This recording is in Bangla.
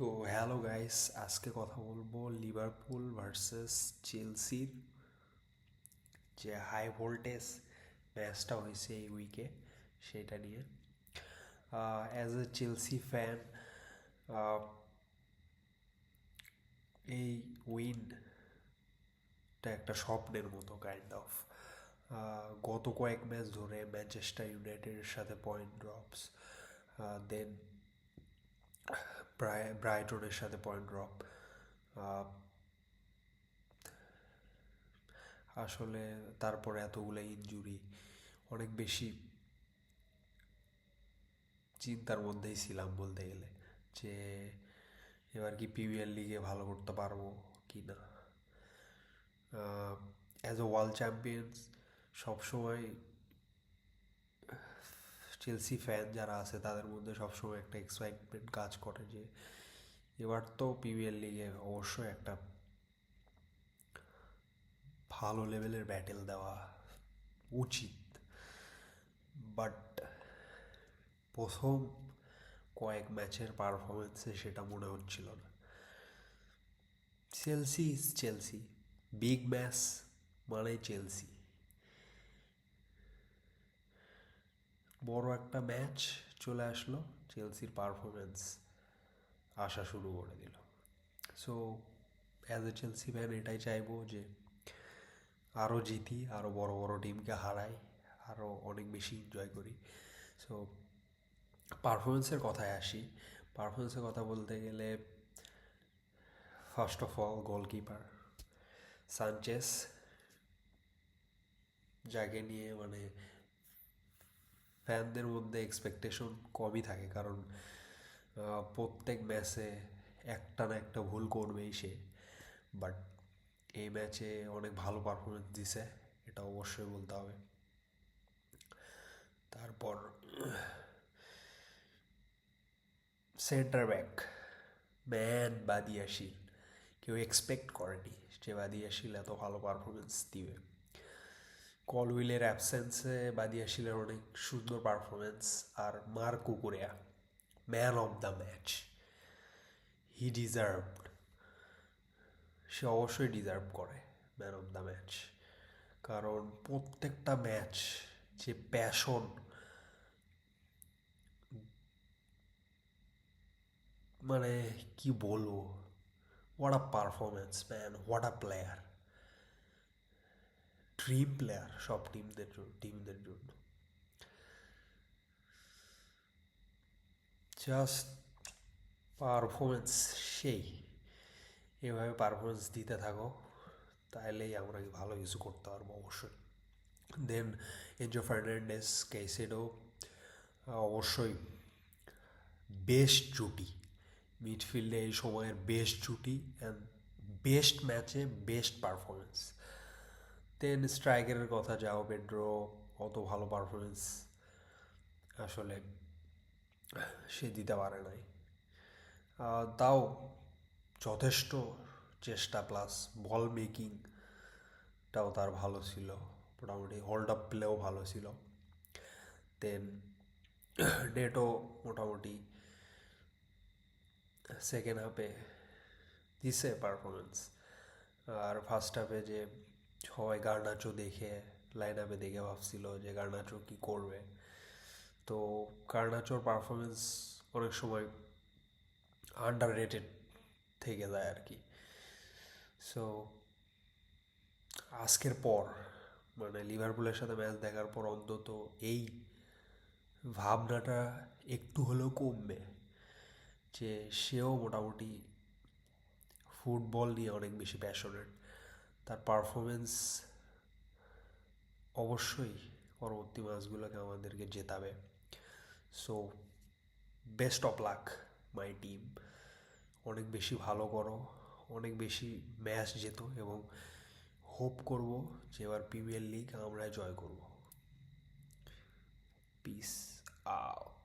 তো হ্যালো গাইস, আজকে কথা বলবো লিভারপুল ভার্সেস চেলসির যে হাই ভোল্টেজ ম্যাচটা হয়েছে এই উইকে সেটা নিয়ে। অ্যাজ এ চেলসি ফ্যান, এই উইনটা একটা স্বপ্নের মতো কাইন্ড অফ। গত কয়েক ম্যাচ ধরে ম্যানচেস্টার ইউনাইটেডের সাথে পয়েন্ট ড্রপস, দেন ব্রাইটনের সাথে পয়েন্ট ড্রপ। আসলে তারপরে এতগুলো ইনজুরি, অনেক বেশি চিন্তার মধ্যেই ছিলাম বলতে গেলে, যে এবার কি প্রিমিয়ার লিগে ভালো করতে পারবো কি না। অ্যাজ এ ওয়ার্ল্ড চ্যাম্পিয়ন্স সবসময় চেলসি ফ্যান যারা আছে তাদের মধ্যে সবসময় একটা এক্সাইটমেন্ট কাজ করে যে এবার তো প্রিমিয়ার লিগে অবশ্যই একটা ভালো লেভেলের ব্যাটেল দেওয়া উচিত। বাট প্রথম কয়েক ম্যাচের পারফরমেন্সে সেটা মনে হচ্ছিল না। Chelsea is Chelsea, big match মানে চেলসি। বড় একটা ম্যাচ চলে আসলো, চেলসির পারফরমেন্স আসা শুরু করে দিল। So as a Chelsea fan এটাই চাইবো যে আরও জিতি, আরও বড় বড় টিমকে হারাই, আরও অনেক বেশি এনজয় করি। সো পারফরমেন্সের কথায় আসি। পারফরমেন্সের কথা বলতে গেলে first of all goalkeeper Sanchez, যাকে নিয়ে মানে ফ্যানদের মধ্যে এক্সপেকটেশন কমই থাকে, কারণ প্রত্যেক ম্যাচে একটা না একটা ভুল করবেই সে। বাট এই ম্যাচে অনেক ভালো পারফরমেন্স দিছে, এটা অবশ্যই বলতে হবে। তারপর সেন্টার ব্যাক ম্যান বাদিয়াশিল, কেউ এক্সপেক্ট করেনি যে বাদিয়াশিল এত ভালো পারফরমেন্স দিবে। কলউইলের অ্যাবসেন্সে বাদিয়াশিলের অনেক সুন্দর পারফরমেন্স। আর Marc Cucurella, man of the match, he deserved, সে অবশ্যই ডিজার্ভ করে ম্যান অফ দ্য ম্যাচ। কারণ প্রত্যেকটা ম্যাচ যে প্যাশন, মানে কি বলবো, what a performance man, what a player, dream player সব টিমদের জন্য। জাস্ট পারফরমেন্স সেই, এভাবে পারফরমেন্স দিতে থাকো, তাহলেই আমরা ভালো কিছু করতে পারবো অবশ্যই। দেন এনজো ফার্নান্ডেস, কেইসেডো, অবশ্যই বেস্ট জুটি মিডফিল্ডে এই সময়ের, বেস্ট জুটি অ্যান্ড বেস্ট ম্যাচে বেস্ট পারফরমেন্স। দেন স্ট্রাইকারের কথা, যাও পেড্রো, অত ভালো পারফরমেন্স আসলে সে দিতে পারে নাই। তাও যথেষ্ট চেষ্টা, প্লাস বল মেকিংটাও তার ভালো ছিল, মোটামুটি হোল্ড আপ প্লেও ভালো ছিল। দেন নেটো মোটামুটি সেকেন্ড হাফে দিছে পারফরমেন্স। আর ফার্স্ট হাফে যে সবাই গার্নাচো দেখে, লাইন আপে দেখে ভাবছিল যে গার্নাচো কী করবে, তো গার্নাচোর পারফরমেন্স অনেক সময় আন্ডার রেটেড থেকে যায় আর কি। সো আজকের পর মানে লিভারপুলের সাথে ম্যাচ দেখার পর অন্তত এই ভাবনাটা একটু হলেও কমবে যে সেও মোটামুটি ফুটবল নিয়ে অনেক বেশি প্যাশনেট। তার পারফরমেন্স অবশ্যই পরবর্তী ম্যাচগুলোকে আমাদেরকে জেতাবে। So best of luck my team, অনেক বেশি ভালো করো, অনেক বেশি ম্যাচ যেত, এবং হোপ করব যে এবার প্রিমিয়ার লিগ আমরা জয় করব। Piece out.